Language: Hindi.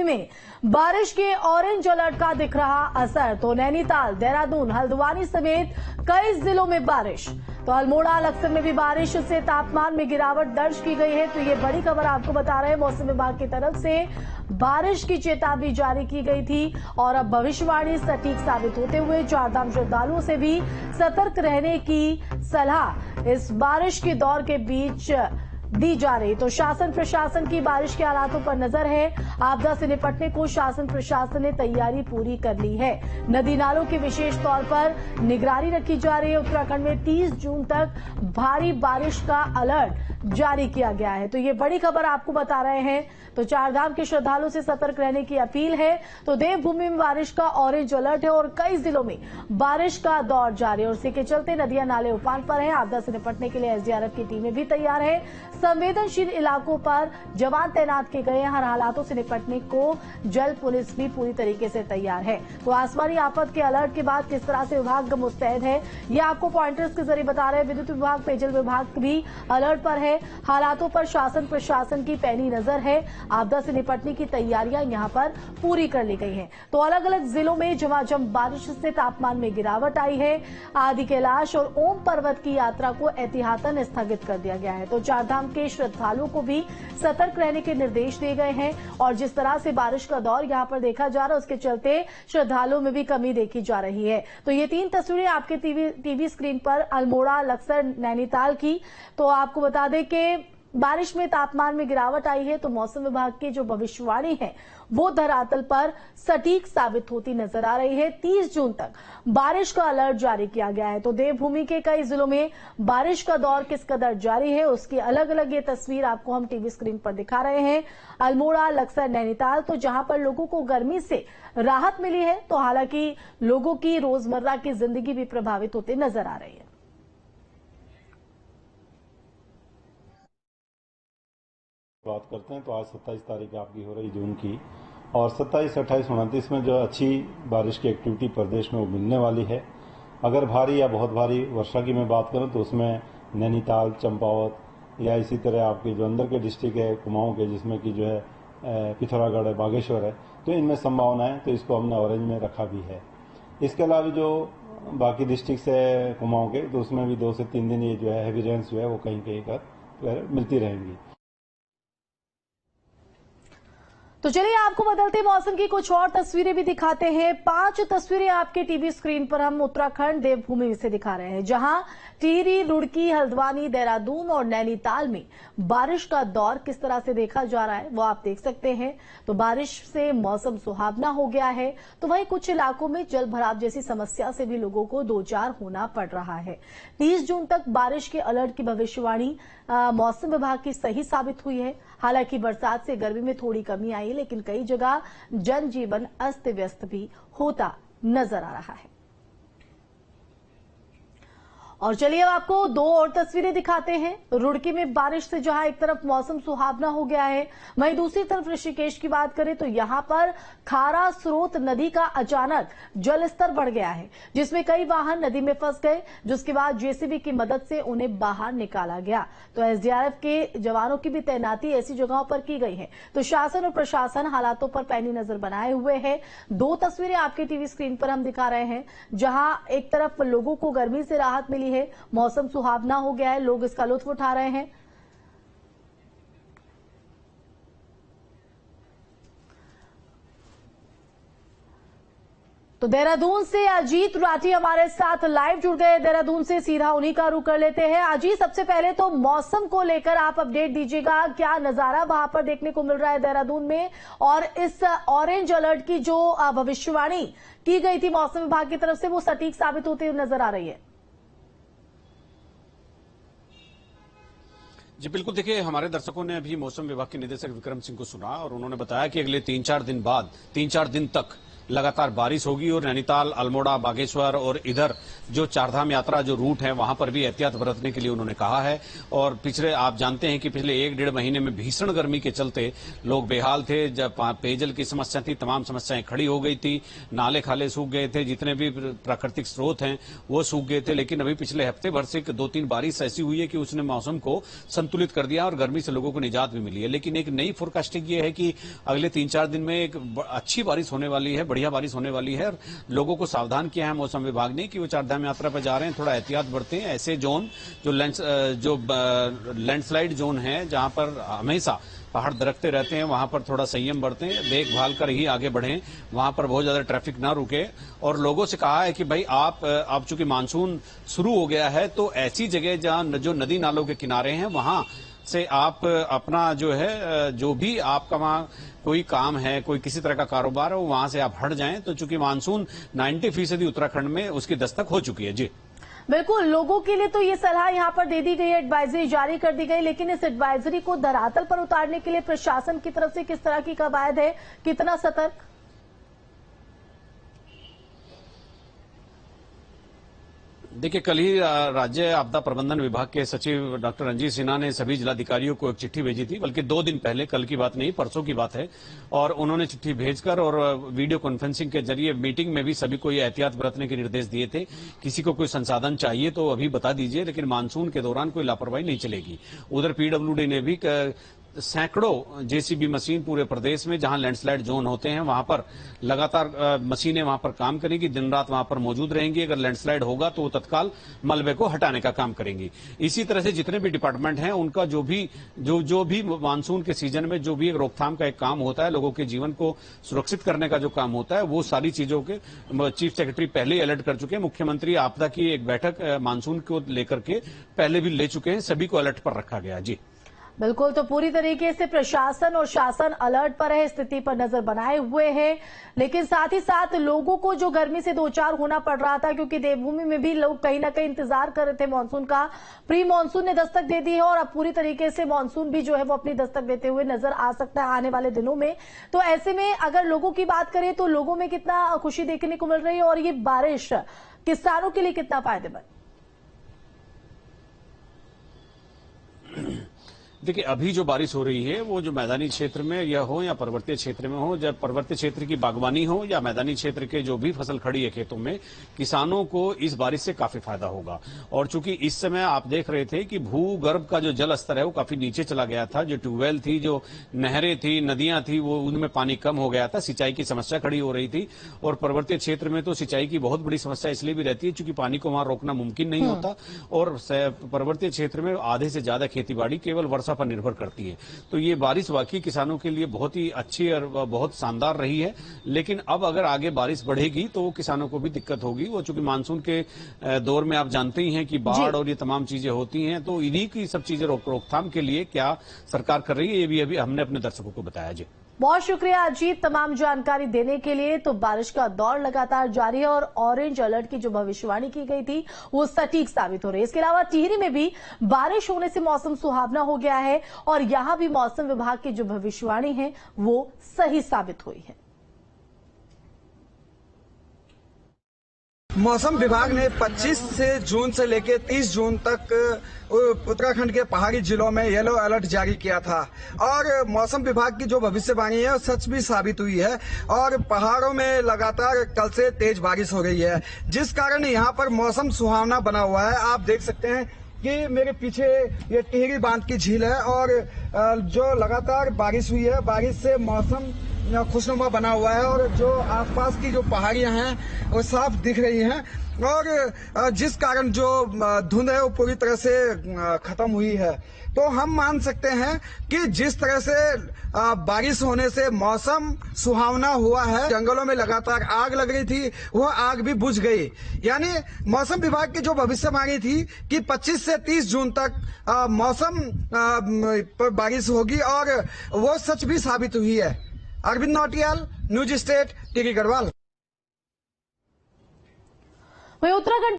में बारिश के ऑरेंज अलर्ट का दिख रहा असर। तो नैनीताल, देहरादून, हल्द्वानी समेत कई जिलों में बारिश। तो अल्मोड़ा, लक्सर में भी बारिश से तापमान में गिरावट दर्ज की गई है। तो ये बड़ी खबर आपको बता रहे हैं, मौसम विभाग की तरफ से बारिश की चेतावनी जारी की गई थी और अब भविष्यवाणी सटीक साबित होते हुए चारधाम श्रद्धालुओं से भी सतर्क रहने की सलाह इस बारिश के दौर के बीच दी जा रही। तो शासन प्रशासन की बारिश के हालातों पर नजर है। आपदा से निपटने को शासन प्रशासन ने तैयारी पूरी कर ली है। नदी नालों की विशेष तौर पर निगरानी रखी जा रही है। उत्तराखंड में 30 जून तक भारी बारिश का अलर्ट जारी किया गया है। तो ये बड़ी खबर आपको बता रहे हैं। तो चारधाम के श्रद्धालुओं से सतर्क रहने की अपील है। तो देवभूमि में बारिश का ऑरेंज अलर्ट है और कई जिलों में बारिश का दौर जारी है और इसी के चलते नदियां नाले उफान पर हैं। आपदा से निपटने के लिए एसडीआरएफ की टीमें भी तैयार है। संवेदनशील इलाकों पर जवान तैनात किए गए हैं। हर हालातों से निपटने को जल पुलिस भी पूरी तरीके से तैयार है। तो आसमानी आफत के अलर्ट के बाद किस तरह से विभाग मुस्तैद है, ये आपको पॉइंटर्स के जरिए बता रहे हैं। विद्युत विभाग, पेयजल विभाग भी अलर्ट पर है। हालातों पर शासन प्रशासन की पैनी नजर है। आपदा से निपटने की तैयारियां यहां पर पूरी कर ली गई हैं। तो अलग अलग जिलों में झमाझम बारिश से तापमान में गिरावट आई है। आदि कैलाश और ओम पर्वत की यात्रा को एहतियातन स्थगित कर दिया गया है। तो चारधाम के श्रद्धालुओं को भी सतर्क रहने के निर्देश दिए गए हैं और जिस तरह से बारिश का दौर यहां पर देखा जा रहा है उसके चलते श्रद्धालुओं में भी कमी देखी जा रही है। तो ये 3 तस्वीरें आपके टीवी स्क्रीन पर अल्मोड़ा, लक्सर, नैनीताल की। तो आपको बता दें कि बारिश में तापमान में गिरावट आई है। तो मौसम विभाग की जो भविष्यवाणी है वो धरातल पर सटीक साबित होती नजर आ रही है। 30 जून तक बारिश का अलर्ट जारी किया गया है। तो देवभूमि के कई जिलों में बारिश का दौर किस कदर जारी है उसकी अलग अलग ये तस्वीर आपको हम टीवी स्क्रीन पर दिखा रहे हैं। अल्मोड़ा, लक्सर, नैनीताल, तो जहां पर लोगों को गर्मी से राहत मिली है, तो हालांकि लोगों की रोजमर्रा की जिंदगी भी प्रभावित होते नजर आ रही है। बात करते हैं तो आज 27 तारीख आपकी हो रही जून की और 27, 28, 29 में जो अच्छी बारिश की एक्टिविटी प्रदेश में वो मिलने वाली है। अगर भारी या बहुत भारी वर्षा की मैं बात करूं तो उसमें नैनीताल, चंपावत या इसी तरह आपके जो अंदर के डिस्ट्रिक्ट है कुमाऊं के, जिसमें कि जो है पिथौरागढ़ है, बागेश्वर है, तो इनमें संभावना है। तो इसको हमने ऑरेंज में रखा भी है। इसके अलावा जो बाकी डिस्ट्रिक्ट है कुमाऊं के, तो उसमें भी 2 से 3 दिन ये जो है हैवी रेन्स जो है वो कहीं कहीं पर मिलती रहेंगी। तो चलिए आपको बदलते मौसम की कुछ और तस्वीरें भी दिखाते हैं। 5 तस्वीरें आपके टीवी स्क्रीन पर हम उत्तराखंड देवभूमि से दिखा रहे हैं, जहां टिहरी, रुड़की, हल्द्वानी, देहरादून और नैनीताल में बारिश का दौर किस तरह से देखा जा रहा है वो आप देख सकते हैं। तो बारिश से मौसम सुहावना हो गया है। तो वहीं कुछ इलाकों में जल भराव जैसी समस्या से भी लोगों को दो चार होना पड़ रहा है। 30 जून तक बारिश के अलर्ट की भविष्यवाणी मौसम विभाग की सही साबित हुई है। हालांकि बरसात से गर्मी में थोड़ी कमी आई, लेकिन कई जगह जनजीवन अस्त व्यस्त भी होता नजर आ रहा है। और चलिए अब आपको 2 और तस्वीरें दिखाते हैं। रुड़की में बारिश से जहां एक तरफ मौसम सुहावना हो गया है, वहीं दूसरी तरफ ऋषिकेश की बात करें तो यहां पर खारा स्रोत नदी का अचानक जलस्तर बढ़ गया है, जिसमें कई वाहन नदी में फंस गए, जिसके बाद जेसीबी की मदद से उन्हें बाहर निकाला गया। तो एसडीआरएफ के जवानों की भी तैनाती ऐसी जगहों पर की गई है। तो शासन और प्रशासन हालातों पर पैनी नजर बनाए हुए है। 2 तस्वीरें आपके टीवी स्क्रीन पर हम दिखा रहे हैं, जहां एक तरफ लोगों को गर्मी से राहत मिली है, मौसम सुहावना हो गया है, लोग इसका लुत्फ उठा रहे हैं। तो देहरादून से अजीत राठी हमारे साथ लाइव जुड़ गए। देहरादून से सीधा उन्हीं का रुख कर लेते हैं। अजीत, सबसे पहले तो मौसम को लेकर आप अपडेट दीजिएगा, क्या नजारा वहां पर देखने को मिल रहा है देहरादून में, और इस ऑरेंज अलर्ट की जो भविष्यवाणी की गई थी मौसम विभाग की तरफ से वो सटीक साबित होती हुई नजर आ रही है। जी बिल्कुल, देखिए हमारे दर्शकों ने अभी मौसम विभाग के निदेशक विक्रम सिंह को सुना और उन्होंने बताया कि अगले 3-4 दिन बाद 3-4 दिन तक लगातार बारिश होगी और नैनीताल, अल्मोड़ा, बागेश्वर और इधर जो चारधाम यात्रा जो रूट है वहां पर भी एहतियात बरतने के लिए उन्होंने कहा है। और पिछले आप जानते हैं कि पिछले 1-1.5 महीने में भीषण गर्मी के चलते लोग बेहाल थे। जब पेयजल की समस्या थी, तमाम समस्याएं खड़ी हो गई थी, नाले खाले सूख गए थे, जितने भी प्राकृतिक स्रोत हैं वो सूख गए थे। लेकिन अभी पिछले हफ्ते भर से 2-3 बारिश ऐसी हुई है कि उसने मौसम को संतुलित कर दिया और गर्मी से लोगों को निजात भी मिली है। लेकिन एक नई फोरकास्टिंग ये है कि अगले 3-4 दिन में एक अच्छी बारिश होने वाली है, बढ़िया बारिश होने वाली है। और लोगों को सावधान किया है मौसम विभाग ने कि वो चारधाम यात्रा पर जा रहे हैं, थोड़ा एहतियात बरतें। ऐसे जोन जो लैंडस्लाइड जोन है जहां पर हमेशा पहाड़ दरकते रहते हैं, वहां पर थोड़ा संयम बरतें, देखभाल कर ही आगे बढ़ें, वहां पर बहुत ज्यादा ट्रैफिक ना रुके। और लोगों से कहा है कि भाई आप चूंकि मानसून शुरू हो गया है तो ऐसी जगह जहां जो नदी नालों के किनारे हैं वहां से आप अपना जो भी आपका वहां कोई काम है, कोई किसी तरह का कारोबार है, वहां से आप हट जाएं। तो चूंकि मानसून 90% उत्तराखंड में उसकी दस्तक हो चुकी है। जी बिल्कुल, लोगों के लिए तो ये सलाह यहाँ पर दे दी गई है, एडवाइजरी जारी कर दी गई, लेकिन इस एडवाइजरी को धरातल पर उतारने के लिए प्रशासन की तरफ से किस तरह की कवायद है, कितना सतर्क? देखिए, कल ही राज्य आपदा प्रबंधन विभाग के सचिव डॉक्टर रंजीत सिन्हा ने सभी जिलाधिकारियों को एक चिट्ठी भेजी थी, बल्कि 2 दिन पहले, कल की बात नहीं, परसों की बात है। और उन्होंने चिट्ठी भेजकर और वीडियो कॉन्फ्रेंसिंग के जरिए मीटिंग में भी सभी को ये एहतियात बरतने के निर्देश दिए थे। किसी को कोई संसाधन चाहिए तो अभी बता दीजिए, लेकिन मानसून के दौरान कोई लापरवाही नहीं चलेगी। उधर पीडब्ल्यूडी ने भी सैकड़ों जेसीबी मशीन पूरे प्रदेश में जहां लैंडस्लाइड जोन होते हैं वहां पर लगातार मशीनें वहां पर काम करेंगी, दिन रात वहां पर मौजूद रहेंगी। अगर लैंडस्लाइड होगा तो वो तत्काल मलबे को हटाने का काम करेंगी। इसी तरह से जितने भी डिपार्टमेंट हैं उनका जो भी मानसून के सीजन में जो भी एक रोकथाम का एक काम होता है, लोगों के जीवन को सुरक्षित करने का जो काम होता है, वो सारी चीजों के चीफ सेक्रेटरी पहले ही अलर्ट कर चुके हैं। मुख्यमंत्री आपदा की एक बैठक मानसून को लेकर के पहले भी ले चुके हैं, सभी को अलर्ट पर रखा गया। जी बिल्कुल, तो पूरी तरीके से प्रशासन और शासन अलर्ट पर है, स्थिति पर नजर बनाए हुए है। लेकिन साथ ही साथ लोगों को जो गर्मी से 2-4 होना पड़ रहा था, क्योंकि देवभूमि में भी लोग कहीं ना कहीं इंतजार कर रहे थे मानसून का। प्री मानसून ने दस्तक दे दी है और अब पूरी तरीके से मानसून भी जो है वो अपनी दस्तक देते हुए नजर आ सकता है आने वाले दिनों में। तो ऐसे में अगर लोगों की बात करें तो लोगों में कितना खुशी देखने को मिल रही है और ये बारिश किसानों के लिए कितना फायदेमंद? देखिए, अभी जो बारिश हो रही है वो जो मैदानी क्षेत्र में यह हो या पर्वतीय क्षेत्र में हो, जब पर्वतीय क्षेत्र की बागवानी हो या मैदानी क्षेत्र के जो भी फसल खड़ी है खेतों में, किसानों को इस बारिश से काफी फायदा होगा। और चूंकि इस समय आप देख रहे थे कि भूगर्भ का जो जल स्तर है वो काफी नीचे चला गया था, जो ट्यूबवेल थी, जो नहरें थी, नदियां थी, वो उनमें पानी कम हो गया था, सिंचाई की समस्या खड़ी हो रही थी। और पर्वतीय क्षेत्र में तो सिंचाई की बहुत बड़ी समस्या इसलिए भी रहती है चूंकि पानी को वहां रोकना मुमकिन नहीं होता और पर्वतीय क्षेत्र में आधे से ज्यादा खेतीबाड़ी केवल वर्षा पर निर्भर करती है। तो ये बारिश वाकई किसानों के लिए बहुत ही अच्छी और बहुत शानदार रही है। लेकिन अब अगर आगे बारिश बढ़ेगी तो किसानों को भी दिक्कत होगी। वो चूंकि मानसून के दौर में आप जानते ही हैं कि बाढ़ और ये तमाम चीजें होती हैं, तो इन्हीं की सब चीजें रोकथाम के लिए क्या सरकार कर रही है, ये भी अभी हमने अपने दर्शकों को बताया। जी बहुत शुक्रिया अजीत तमाम जानकारी देने के लिए। तो बारिश का दौर लगातार जारी है और ऑरेंज अलर्ट की जो भविष्यवाणी की गई थी वो सटीक साबित हो रही है। इसके अलावा टिहरी में भी बारिश होने से मौसम सुहावना हो गया है और यहां भी मौसम विभाग की जो भविष्यवाणी है वो सही साबित हुई है। मौसम विभाग ने 25 जून से लेकर 30 जून तक उत्तराखंड के पहाड़ी जिलों में येलो अलर्ट जारी किया था और मौसम विभाग की जो भविष्यवाणी है सच भी साबित हुई है और पहाड़ों में लगातार कल से तेज बारिश हो रही है, जिस कारण यहाँ पर मौसम सुहावना बना हुआ है। आप देख सकते हैं कि मेरे पीछे ये टिहरी बांध की झील है और जो लगातार बारिश हुई है, बारिश से मौसम खुशनुमा बना हुआ है और जो आसपास की जो पहाड़ियां हैं वो साफ दिख रही हैं और जिस कारण जो धुंध है वो पूरी तरह से खत्म हुई है। तो हम मान सकते हैं कि जिस तरह से बारिश होने से मौसम सुहावना हुआ है, जंगलों में लगातार आग लग रही थी, वह आग भी बुझ गई। यानी मौसम विभाग की जो भविष्यवाणी थी कि 25 से 30 जून तक मौसम पर बारिश होगी और वो सच भी साबित हुई है। Arvind Nautiyal, News State, Tehri Garhwal. वहीं उत्तराखंड